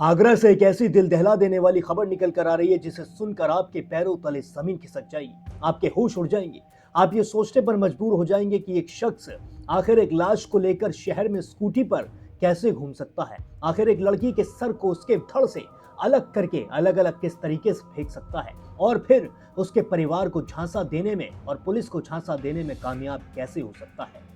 आगरा से एक ऐसी दिल दहला देने वाली खबर निकल कर आ रही है जिसे सुनकर आपके पैरों तले जमीन खिसक जाएगी, आपके होश उड़ जाएंगे। आप ये सोचने पर मजबूर हो जाएंगे कि एक शख्स आखिर एक लाश को लेकर शहर में स्कूटी पर कैसे घूम सकता है। आखिर एक लड़की के सर को उसके धड़ से अलग करके अलग अलग किस तरीके से फेंक सकता है और फिर उसके परिवार को झांसा देने में और पुलिस को झांसा देने में कामयाब कैसे हो सकता है।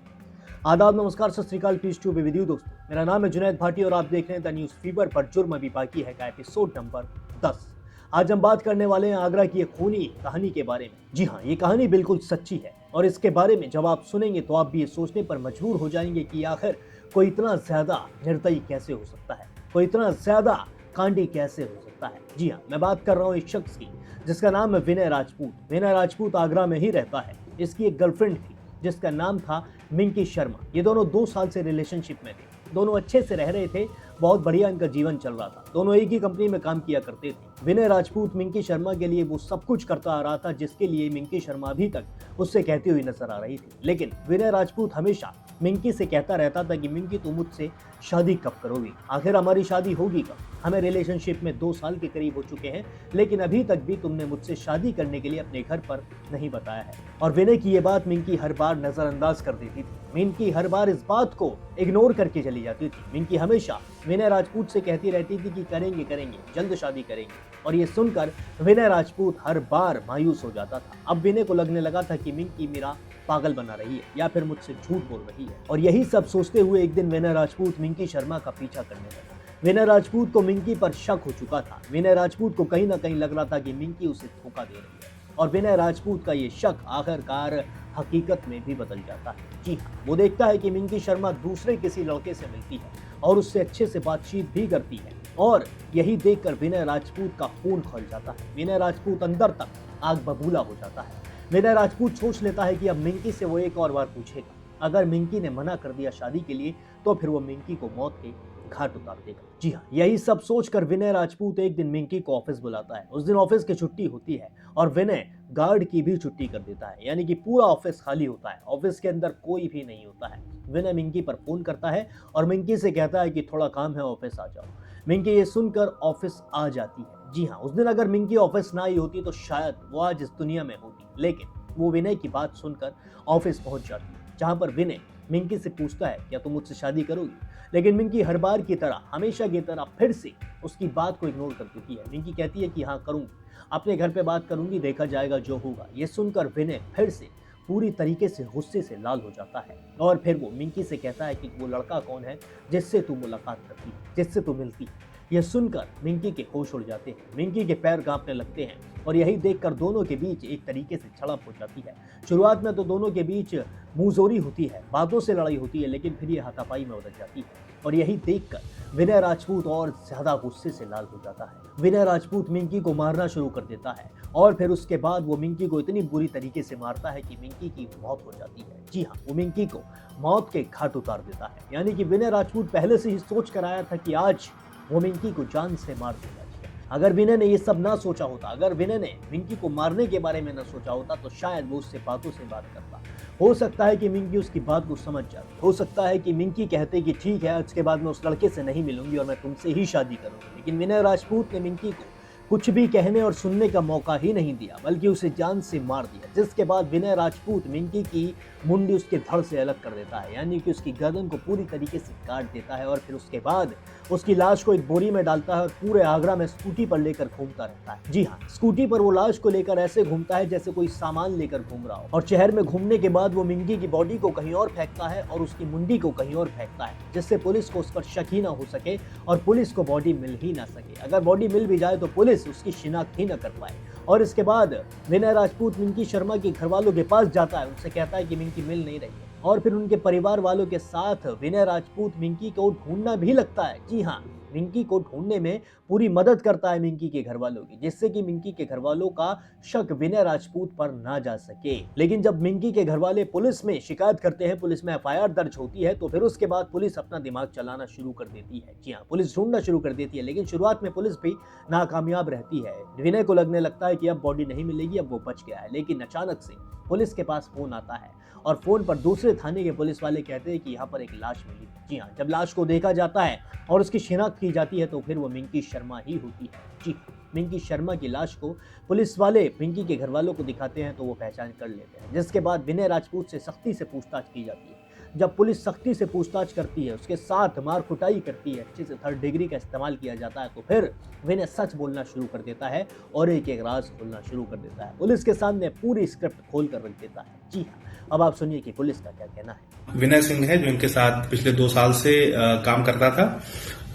आदाब, नमस्कार, सत श्री अकाल, पीस ट्यूब विद यू दोस्तों। मेरा नाम है जुनैद भाटी और आप देख रहे हैं द न्यूज फीवर पर जुर्म अभी बाकी है का एपिसोड नंबर 10। आज हम बात करने वाले हैं आगरा की एक खूनी कहानी के बारे में। जी हाँ, ये कहानी बिल्कुल सच्ची है और इसके बारे में जब आप सुनेंगे तो आप भी ये सोचने पर मजबूर हो जाएंगे कि आखिर कोई इतना ज्यादा निर्दयी कैसे हो सकता है, कोई इतना ज्यादा कांडी कैसे हो सकता है। जी हाँ, मैं बात कर रहा हूँ एक शख्स की जिसका नाम है विनय राजपूत। विनय राजपूत आगरा में ही रहता है। इसकी एक गर्लफ्रेंड थी जिसका नाम था मिंकी शर्मा। ये दोनों 2 साल से रिलेशनशिप में थे। दोनों अच्छे से रह रहे थे, बहुत बढ़िया इनका जीवन चल रहा था। दोनों एक ही कंपनी में काम किया करते थे। विनय राजपूत मिंकी शर्मा के लिए वो सब कुछ करता आ रहा था जिसके लिए मिंकी शर्मा अभी तक उससे कहती हुई नजर आ रही थी। लेकिन विनय राजपूत हमेशा मिंकी से कहता रहता था कि मिंकी तुम मुझसे शादी कब करोगी, आखिर हमारी शादी होगी कब। हमें रिलेशनशिप में 2 साल के करीब हो चुके हैं लेकिन अभी तक भी तुमने मुझसे शादी करने के लिए अपने घर पर नहीं बताया है। और विनय की ये बात मिंकी हर बार नजरअंदाज कर देती थी। मिंकी हर बार इस बात को इग्नोर करके चली जाती थी। मिंकी हमेशा विनय राजपूत से कहती रहती थी कि करेंगे करेंगे, जल्द शादी करेंगे। और ये सुनकर विनय राजपूत हर बार मायूस हो जाता था। अब विनय को लगने लगा था कि मिंकी मेरा पागल बना रही है या फिर मुझसे झूठ बोल रही है। और यही सब सोचते हुए एक दिन विनय राजपूत मिंकी शर्मा का पीछा करने लगा। विनय राजपूत को मिंकी पर शक हो चुका था। विनय राजपूत को कहीं ना कहीं लग रहा था कि मिंकी उसे धोखा दे रही है और विनय राजपूत का ये शक आखिरकार हकीकत में भी बदल जाता है। जी हाँ, वो देखता है कि मिंकी शर्मा दूसरे किसी लड़के से मिलती है और उससे अच्छे से बातचीत भी करती है। और यही देखकर विनय राजपूत का खून खौल जाता है। विनय राजपूत अंदर तक आग बबूला हो जाता है। विनय राजपूत सोच लेता है कि अब मिंकी से वो एक और बार पूछेगा। अगर मिंकी ने मना कर दिया शादी के लिए तो फिर वो मिंकी को मौत के घाट उतार देगा। जी हाँ, यही सब सोचकर विनय राजपूत एक दिन मिंकी को ऑफिस बुलाता है। उस दिन ऑफिस की छुट्टी होती है और विनय गार्ड की भी छुट्टी कर देता है, यानी कि पूरा ऑफिस खाली होता है। ऑफिस के अंदर कोई भी नहीं होता है। विनय मिंकी पर फोन करता है और मिंकी से कहता है कि थोड़ा काम है, ऑफिस आ जाओ। मिंकी ये सुनकर ऑफिस आ जाती है। जी हाँ, उस दिन अगर मिंकी ऑफिस ना आई होती तो शायद वो आज इस दुनिया में होती, लेकिन वो विनय की बात सुनकर ऑफिस पहुंच जाती है, जहां पर विनय मिंकी से पूछता है क्या तुम मुझसे शादी करोगी। लेकिन मिंकी हर बार की तरह, हमेशा की तरह फिर से उसकी बात को इग्नोर कर देती है। मिंकी कहती है कि हाँ करूंगी, अपने घर पे बात करूंगी, देखा जाएगा जो होगा। ये सुनकर विनय फिर से पूरी तरीके से गुस्से से लाल हो जाता है और फिर वो मिंकी से कहता है कि वो लड़का कौन है जिससे तू मुलाकात करती है, जिससे तू मिलती है। यह सुनकर मिंकी के होश उड़ जाते हैं, मिंकी के पैर कांपने लगते हैं और यही देखकर दोनों के बीच एक तरीके से झड़प हो जाती है। शुरुआत में तो दोनों के बीच मुंहजोरी होती है, बातों से लड़ाई होती है, लेकिन फिर ये हाथापाई में बदल जाती है। और यही देखकर विनय राजपूत और ज्यादा गुस्से से लाल हो जाता है। विनय राजपूत मिंकी को मारना शुरू कर देता है और फिर उसके बाद वो मिंकी को इतनी बुरी तरीके से मारता है कि मिंकी की मौत हो जाती है। जी हाँ, वो मिंकी को मौत के घाट उतार देता है। यानी कि विनय राजपूत पहले से ही सोच कर आया था कि आज वो मिंकी को जान से मार देगा। अगर विनय ने ये सब ना सोचा होता, अगर विनय ने मिंकी को मारने के बारे में ना सोचा होता तो शायद वो उससे बातों से बात करता। हो सकता है कि मिंकी उसकी बात को समझ जाती, हो सकता है कि मिंकी कहते कि ठीक है, इसके बाद मैं उस लड़के से नहीं मिलूंगी और मैं तुमसे ही शादी करूंगी। लेकिन विनय राजपूत ने मिंकी को कुछ भी कहने और सुनने का मौका ही नहीं दिया, बल्कि उसे जान से मार दिया। जिसके बाद विनय राजपूत मिंकी की मुंडी उसके धड़ से अलग कर देता है, यानी कि उसकी गर्दन को पूरी तरीके से काट देता है और फिर उसके बाद उसकी लाश को एक बोरी में डालता है और पूरे आगरा में स्कूटी पर लेकर घूमता रहता है। जी हाँ, स्कूटी पर वो लाश को लेकर ऐसे घूमता है जैसे कोई सामान लेकर घूम रहा हो। और शहर में घूमने के बाद वो मिंकी की बॉडी को कहीं और फेंकता है और उसकी मुंडी को कहीं और फेंकता है, जिससे पुलिस को उस पर शक ही ना हो सके और पुलिस को बॉडी मिल ही ना सके। अगर बॉडी मिल भी जाए तो पुलिस उसकी शिनाख्त ही न कर पाए। और इसके बाद विनय राजपूत मिंकी शर्मा के घर वालों के पास जाता है, उनसे कहता है कि मिंकी मिल नहीं रही है और फिर उनके परिवार वालों के साथ विनय राजपूत मिंकी को ढूंढना भी लगता है। जी हाँ, मिंकी को ढूंढने में पूरी मदद करता है मिंकी के घर वालों की, जिससे कि मिंकी के घर वालों का शक विनय राजपूत पर ना जा सके। लेकिन जब मिंकी के घर वाले पुलिस में शिकायत करते हैं, पुलिस में एफआईआर दर्ज होती है, तो फिर उसके बाद पुलिस अपना दिमाग चलाना शुरू कर देती है। जी हाँ, पुलिस ढूंढना शुरू कर देती है, लेकिन शुरुआत में पुलिस भी नाकामयाब रहती है। विनय को लगने लगता है कि अब बॉडी नहीं मिलेगी, अब वो बच गया है। लेकिन अचानक से पुलिस के पास फोन आता है और फोन पर दूसरे थाने के पुलिस वाले कहते हैं कि यहाँ पर एक लाश मिली। जी हाँ, जब लाश को देखा जाता है और उसकी शिनाख्त की जाती है तो फिर वो मिंकी शर्मा ही होती है। जी, मिंकी शर्मा की लाश को पुलिस वाले मिंकी के घर वालों को दिखाते हैं तो वो पहचान कर लेते हैं, जिसके बाद विनय राजपूत से सख्ती से पूछताछ की जाती है। जब पुलिस सख्ती से पूछताछ करती है, उसके साथ मार कुटाई करती है, अच्छे से थर्ड डिग्री का इस्तेमाल किया जाता है, तो फिर विनय सच बोलना शुरू कर देता है और एक एक राज खोलना शुरू कर देता है। पुलिस के सामने पूरी स्क्रिप्ट खोल कर रख देता है। जी हाँ, अब आप सुनिए कि पुलिस का क्या कहना है। विनय सिंह है जो इनके साथ पिछले 2 साल से काम करता था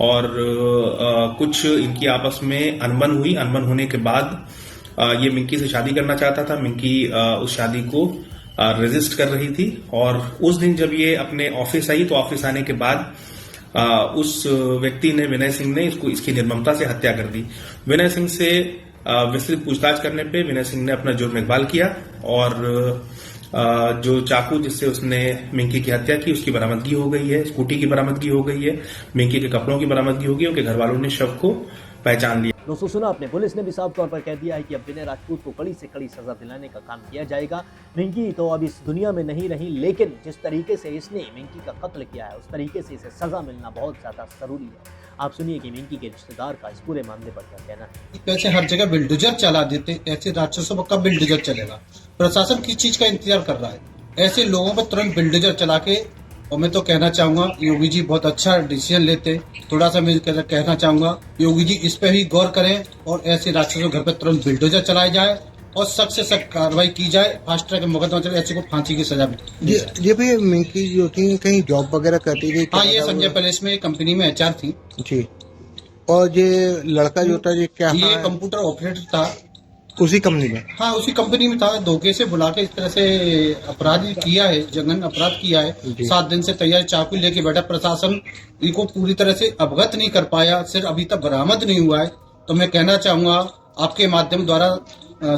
और कुछ इनकी आपस में अनबन हुई। अनबन होने के बाद ये मिंकी से शादी करना चाहता था। मिंकी उस शादी को रेजिस्ट कर रही थी और उस दिन जब ये अपने ऑफिस आई तो ऑफिस आने के बाद उस व्यक्ति ने, विनय सिंह ने, इसकी निर्ममता से हत्या कर दी। विनय सिंह से विस्तृत पूछताछ करने पे विनय सिंह ने अपना जुर्म इकबाल किया और जो चाकू जिससे उसने मिंकी की हत्या की उसकी बरामदगी हो गई है, स्कूटी की बरामदगी हो गई है, मिंकी के कपड़ों की बरामदगी हो गई। उनके घर वालों ने शव को पहचान लिया। दोस्तों सुना आपने, पुलिस ने भी साफ तौर पर कह दिया है कि अब विनय राजपूत को कड़ी से कड़ी सजा दिलाने का काम किया जाएगा। मिंकी तो अब इस दुनिया में नहीं रही, लेकिन जिस तरीके से इसने मिंकी का कत्ल किया है उस तरीके से इसे सजा मिलना बहुत ज्यादा जरूरी है। आप सुनिए कि मिंकी के रिश्तेदार का इस पूरे मामले पर क्या कहना है। कैसे हर जगह बिल्डोजर चला देते, ऐसे राक्षसों पर कब बिल्डोजर चलेगा? प्रशासन किस चीज का इंतजार कर रहा है? ऐसे लोगों पर तुरंत बिल्डोजर चला के, और मैं तो कहना चाहूंगा योगी जी बहुत अच्छा डिसीजन लेते। थोड़ा सा मैं कहना चाहूंगा योगी जी इस पे भी गौर करें और ऐसे राक्षसों घर पर तुरंत बिल्डोजर चलाए जाए और सख्त से सख्त कार्रवाई की जाए। फास्ट ट्रैक मुकदमा चले, ऐसे को फांसी की सजा मिले। ये भी मिंकी जो थी कहीं जॉब वगैरह करती थी? हाँ, ये संजय पैलेस में कंपनी में HR थी जी। और ये लड़का जो था ये क्या? ये कंप्यूटर ऑपरेटर था उसी कंपनी में? हाँ, उसी कंपनी में था। धोखे से बुला के इस तरह से अपराध किया है, जघन्य अपराध किया है। 7 दिन से तैयार चाकू लेके बैठा। प्रशासन इनको पूरी तरह से अवगत नहीं कर पाया, सिर्फ अभी तक बरामद नहीं हुआ है। तो मैं कहना चाहूंगा आपके माध्यम द्वारा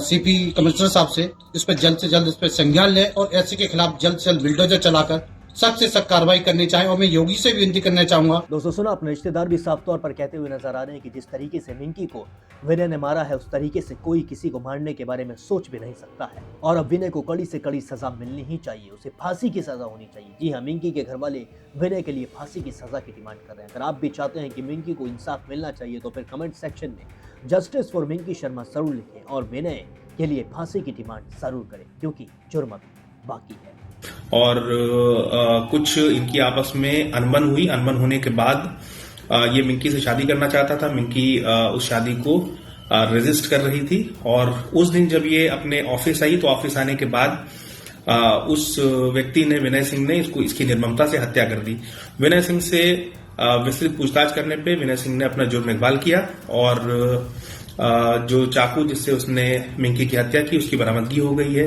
CP कमिश्नर साहब से इस पर जल्द से जल्द इस पर संज्ञान लें और ऐसे के खिलाफ जल्द से जल्द बिल्डोजर चलाकर सख्त से सख्त कार्रवाई करनी चाहिए। और मैं योगी से भी विनती करना चाहूंगा। दोस्तों सुना अपने रिश्तेदार भी साफ तौर पर कहते हुए नजर आ रहे हैं कि जिस तरीके से मिंकी को विनय ने मारा है उस तरीके से कोई किसी को मारने के बारे में सोच भी नहीं सकता है और अब विनय को कड़ी से कड़ी सजा मिलनी ही चाहिए, उसे फांसी की सजा होनी चाहिए। जी हाँ, मिंकी के घर वाले विनय के लिए फांसी की सजा की डिमांड कर रहे हैं। अगर आप भी चाहते हैं कि मिंकी को इंसाफ मिलना चाहिए तो फिर कमेंट सेक्शन में जस्टिस फॉर मिंकी शर्मा जरूर लिखें और विनय के लिए फांसी की डिमांड जरूर करें, क्योंकि जुर्म बाकी है। और कुछ इनकी आपस में अनबन हुई। अनबन होने के बाद ये मिंकी से शादी करना चाहता था। मिंकी उस शादी को रेजिस्ट कर रही थी और उस दिन जब ये अपने ऑफिस आई तो ऑफिस आने के बाद उस व्यक्ति ने, विनय सिंह ने, इसकी निर्ममता से हत्या कर दी। विनय सिंह से विस्तृत पूछताछ करने पे विनय सिंह ने अपना जुर्म इकबाल किया और जो चाकू जिससे उसने मिंकी की हत्या की उसकी बरामदगी हो गई है।